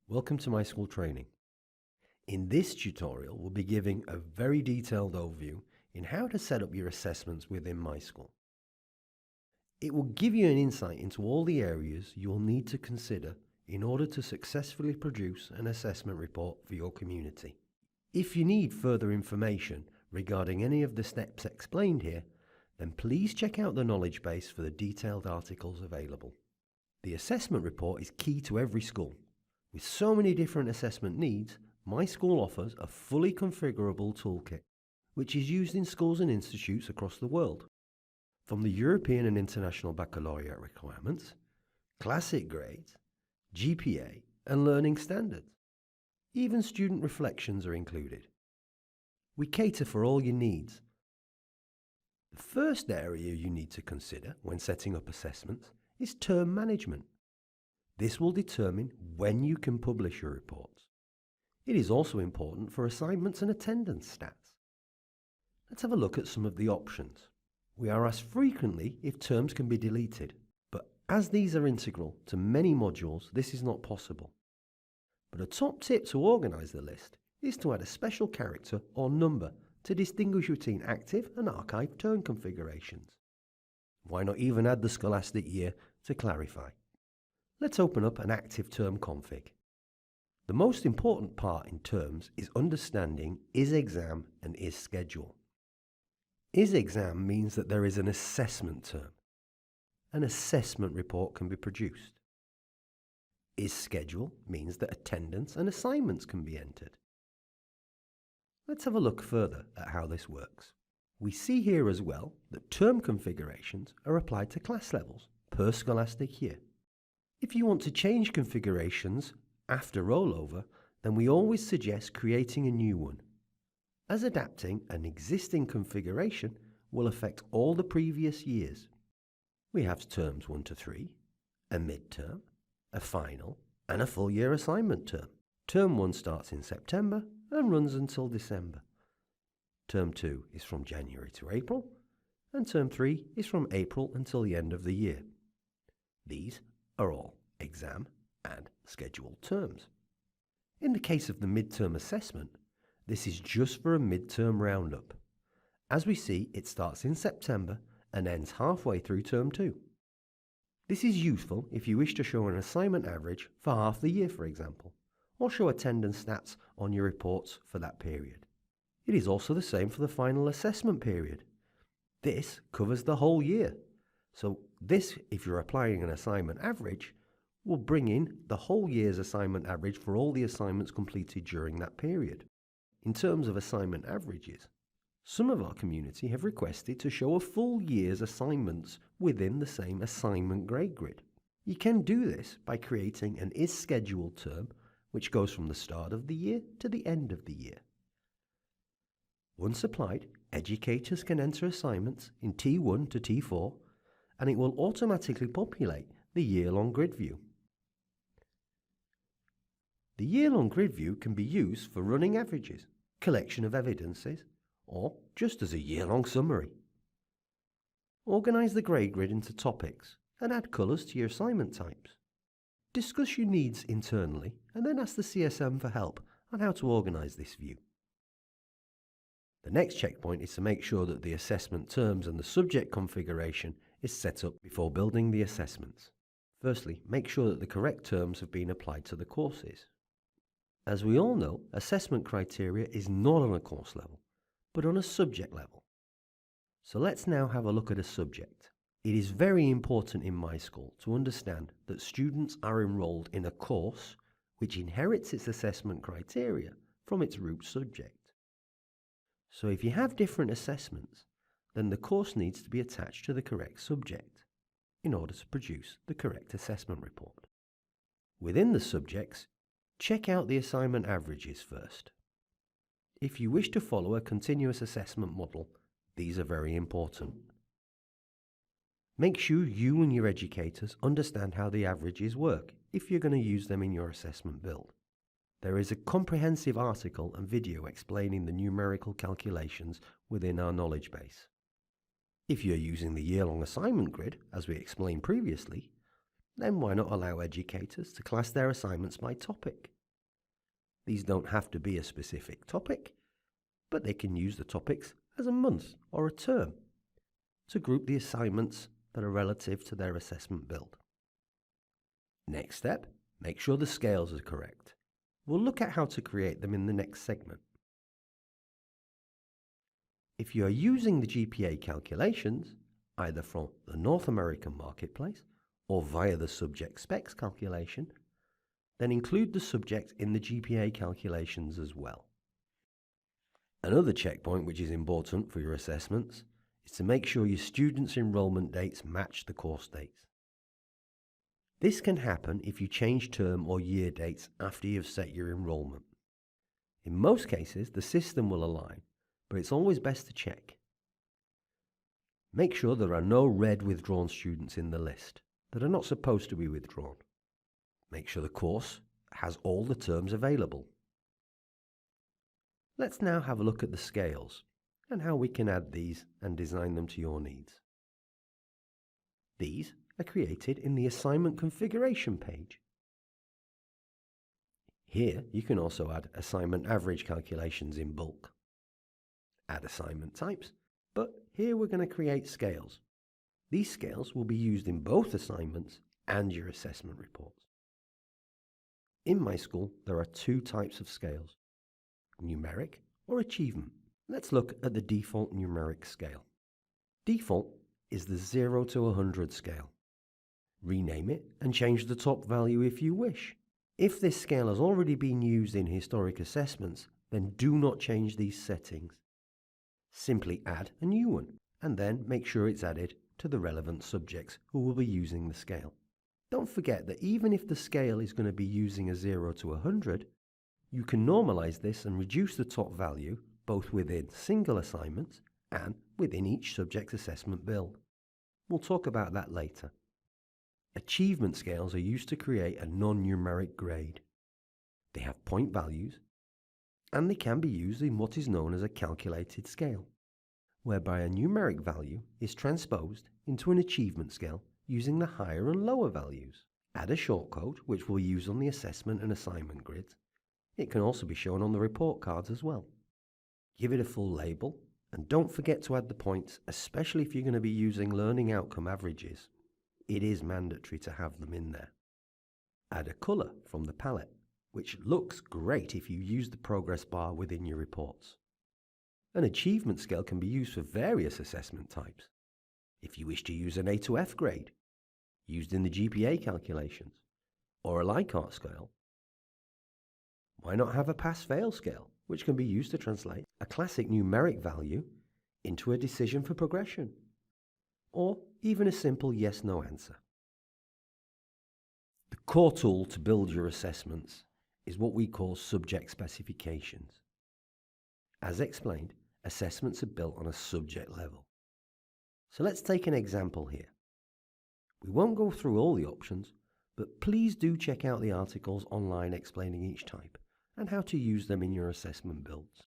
Welcome to MySchool training. In this tutorial, we'll be giving a very detailed overview in how to set up your assessments within MySchool. It will give you an insight into all the areas you will need to consider in order to successfully produce an assessment report for your community. If you need further information regarding any of the steps explained here, then please check out the knowledge base for the detailed articles available. The assessment report is key to every school. With so many different assessment needs, MySchool offers a fully configurable toolkit, which is used in schools and institutes across the world. From the European and International baccalauréat requirements, classic grades, GPA, and learning standards. Even student reflections are included. We cater for all your needs. The first area you need to consider when setting up assessments is term management. This will determine when you can publish your reports. It is also important for assignments and attendance stats. Let's have a look at some of the options. We are asked frequently if terms can be deleted, but as these are integral to many modules, this is not possible. But a top tip to organise the list is to add a special character or number to distinguish between active and archived term configurations. Why not even add the scholastic year to clarify? Let's open up an active term config. The most important part in terms is understanding is exam and is schedule. Is exam means that there is an assessment term. An assessment report can be produced. Is schedule means that attendance and assignments can be entered. Let's have a look further at how this works. We see here as well that term configurations are applied to class levels per scholastic year. If you want to change configurations after rollover, then we always suggest creating a new one, as adapting an existing configuration will affect all the previous years. We have terms 1 to 3, a midterm, a final, and a full year assignment term. Term 1 starts in September and runs until December. Term 2 is from January to April, and Term 3 is from April until the end of the year. These are all exam and scheduled terms. In the case of the midterm assessment, this is just for a midterm roundup. As we see, it starts in September and ends halfway through Term 2. This is useful if you wish to show an assignment average for half the year, for example, or show attendance stats on your reports for that period. It is also the same for the final assessment period. This covers the whole year. So this, if you're applying an assignment average, will bring in the whole year's assignment average for all the assignments completed during that period. In terms of assignment averages, some of our community have requested to show a full year's assignments within the same assignment grade grid. You can do this by creating an is scheduled term which goes from the start of the year to the end of the year. Once applied, educators can enter assignments in T1 to T4 and it will automatically populate the year-long grid view. The year-long grid view can be used for running averages, collection of evidences, or just as a year-long summary. Organise the grade grid into topics and add colours to your assignment types. Discuss your needs internally and then ask the CSM for help on how to organise this view. The next checkpoint is to make sure that the assessment terms and the subject configuration is set up before building the assessments. Firstly, make sure that the correct terms have been applied to the courses. As we all know, assessment criteria is not on a course level, but on a subject level. So let's now have a look at a subject. It is very important in MySchool to understand that students are enrolled in a course which inherits its assessment criteria from its root subject. So if you have different assessments, then the course needs to be attached to the correct subject in order to produce the correct assessment report. Within the subjects, check out the assignment averages first. If you wish to follow a continuous assessment model, these are very important. Make sure you and your educators understand how the averages work if you're going to use them in your assessment build. There is a comprehensive article and video explaining the numerical calculations within our knowledge base. If you're using the year-long assignment grid, as we explained previously, then why not allow educators to class their assignments by topic? These don't have to be a specific topic, but they can use the topics as a month or a term to group the assignments that are relative to their assessment build. Next step, make sure the scales are correct. We'll look at how to create them in the next segment. If you are using the GPA calculations, either from the North American marketplace or via the subject specs calculation, then include the subject in the GPA calculations as well. Another checkpoint which is important for your assessments is to make sure your students' enrolment dates match the course dates. This can happen if you change term or year dates after you've set your enrolment. In most cases, the system will align, but it's always best to check. Make sure there are no red withdrawn students in the list that are not supposed to be withdrawn. Make sure the course has all the terms available. Let's now have a look at the scales and how we can add these and design them to your needs. These are created in the assignment configuration page. Here you can also add assignment average calculations in bulk. Add assignment types, but here we're going to create scales. These scales will be used in both assignments and your assessment reports. In MySchool, there are two types of scales, numeric or achievement. Let's look at the default numeric scale. Default is the 0 to 100 scale. Rename it and change the top value if you wish. If this scale has already been used in historic assessments, then do not change these settings. Simply add a new one and then make sure it's added to the relevant subjects who will be using the scale. Don't forget that even if the scale is going to be using a 0 to 100, you can normalize this and reduce the top value both within single assignments and within each subject's assessment build. We'll talk about that later. Achievement scales are used to create a non-numeric grade. They have point values, and they can be used in what is known as a calculated scale, whereby a numeric value is transposed into an achievement scale using the higher and lower values. Add a shortcode which we'll use on the assessment and assignment grids. It can also be shown on the report cards as well. Give it a full label, and don't forget to add the points, especially if you're going to be using learning outcome averages. It is mandatory to have them in there. Add a colour from the palette, which looks great if you use the progress bar within your reports. An achievement scale can be used for various assessment types. If you wish to use an A to F grade, used in the GPA calculations, or a Likert scale, why not have a pass-fail scale, which can be used to translate a classic numeric value into a decision for progression, or even a simple yes-no answer. The core tool to build your assessments is what we call subject specifications. As explained, assessments are built on a subject level. So let's take an example here. We won't go through all the options, but please do check out the articles online explaining each type and how to use them in your assessment builds.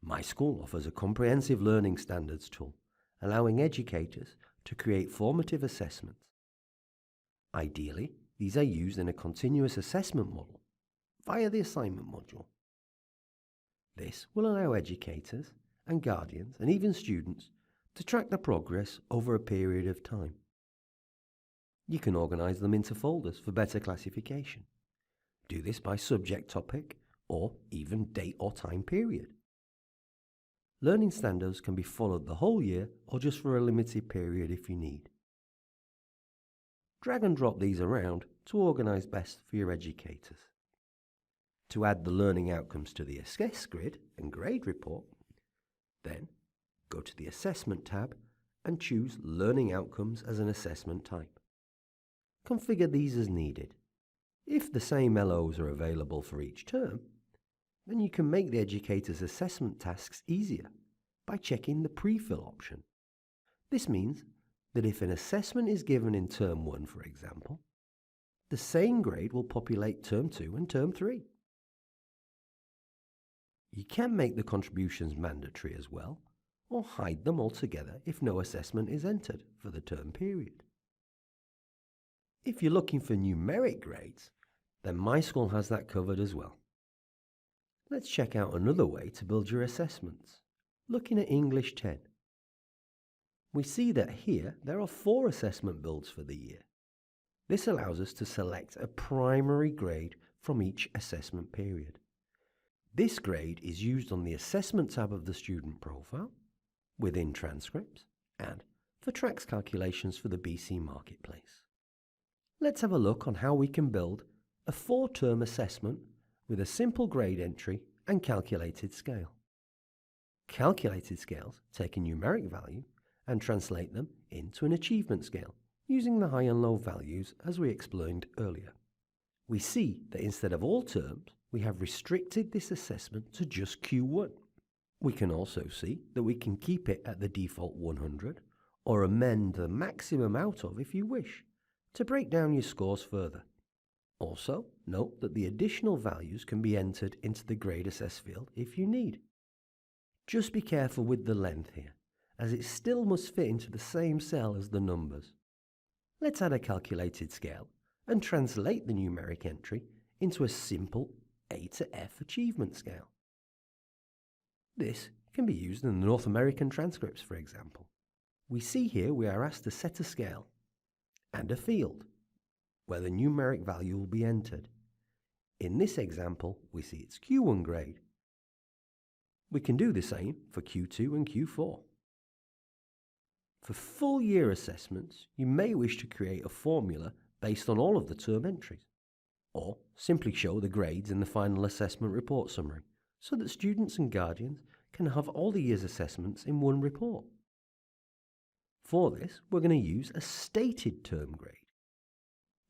MySchool offers a comprehensive learning standards tool, allowing educators to create formative assessments. Ideally, these are used in a continuous assessment model via the assignment module. This will allow educators and guardians and even students to track the progress over a period of time. You can organize them into folders for better classification. Do this by subject topic or even date or time period. Learning standards can be followed the whole year or just for a limited period if you need. Drag and drop these around to organize best for your educators. To add the learning outcomes to the assess grid and grade report, then go to the Assessment tab and choose Learning Outcomes as an assessment type. Configure these as needed. If the same LOs are available for each term, then you can make the educator's assessment tasks easier by checking the pre-fill option. This means that if an assessment is given in Term 1, for example, the same grade will populate Term 2 and Term 3. You can make the contributions mandatory as well, or hide them altogether if no assessment is entered for the term period. If you're looking for numeric grades, then MySchool has that covered as well. Let's check out another way to build your assessments. Looking at English 10. We see that here there are 4 assessment builds for the year. This allows us to select a primary grade from each assessment period. This grade is used on the Assessment tab of the student profile, within transcripts, and for tracks calculations for the BC Marketplace. Let's have a look on how we can build a 4-term assessment with a simple grade entry and calculated scale. Calculated scales take a numeric value and translate them into an achievement scale using the high and low values as we explained earlier. We see that instead of all terms, we have restricted this assessment to just Q1. We can also see that we can keep it at the default 100 or amend the maximum out of if you wish to break down your scores further. Also, note that the additional values can be entered into the grade assess field if you need. Just be careful with the length here, as it still must fit into the same cell as the numbers. Let's add a calculated scale and translate the numeric entry into a simple A to F achievement scale. This can be used in the North American transcripts, for example. We see here we are asked to set a scale and a field where the numeric value will be entered. In this example, we see it's Q1 grade. We can do the same for Q2 and Q4. For full year assessments, you may wish to create a formula based on all of the term entries, or simply show the grades in the final assessment report summary so that students and guardians can have all the year's assessments in one report. For this, we're going to use a stated term grade.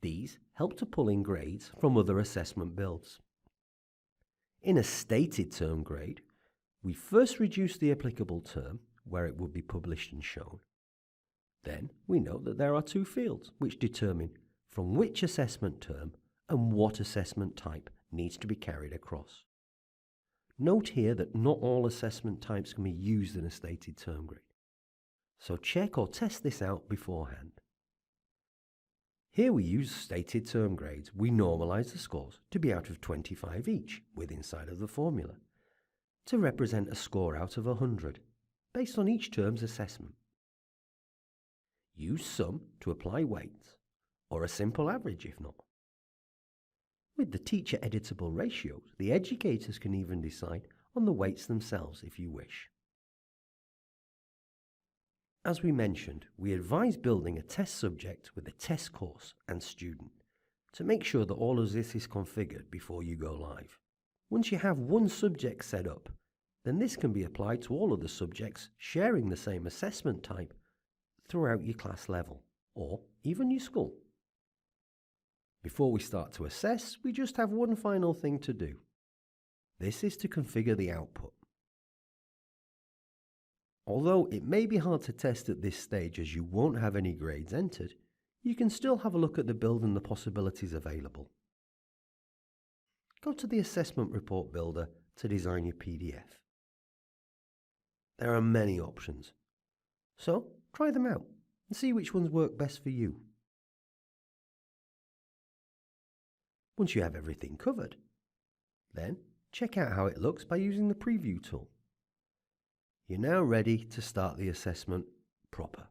These help to pull in grades from other assessment builds. In a stated term grade, we first reduce the applicable term where it would be published and shown. Then we note that there are 2 fields which determine from which assessment term and what assessment type needs to be carried across. Note here that not all assessment types can be used in a stated term grade, so check or test this out beforehand. Here we use stated term grades. We normalise the scores to be out of 25 each with inside of the formula to represent a score out of 100 based on each term's assessment. Use sum to apply weights or a simple average if not. With the teacher editable ratios, the educators can even decide on the weights themselves if you wish. As we mentioned, we advise building a test subject with a test course and student to make sure that all of this is configured before you go live. Once you have one subject set up, then this can be applied to all of the subjects sharing the same assessment type throughout your class level or even your school. Before we start to assess, we just have one final thing to do. This is to configure the output. Although it may be hard to test at this stage as you won't have any grades entered, you can still have a look at the build and the possibilities available. Go to the Assessment Report Builder to design your PDF. There are many options, so try them out and see which ones work best for you. Once you have everything covered, then check out how it looks by using the Preview tool. You're now ready to start the assessment proper.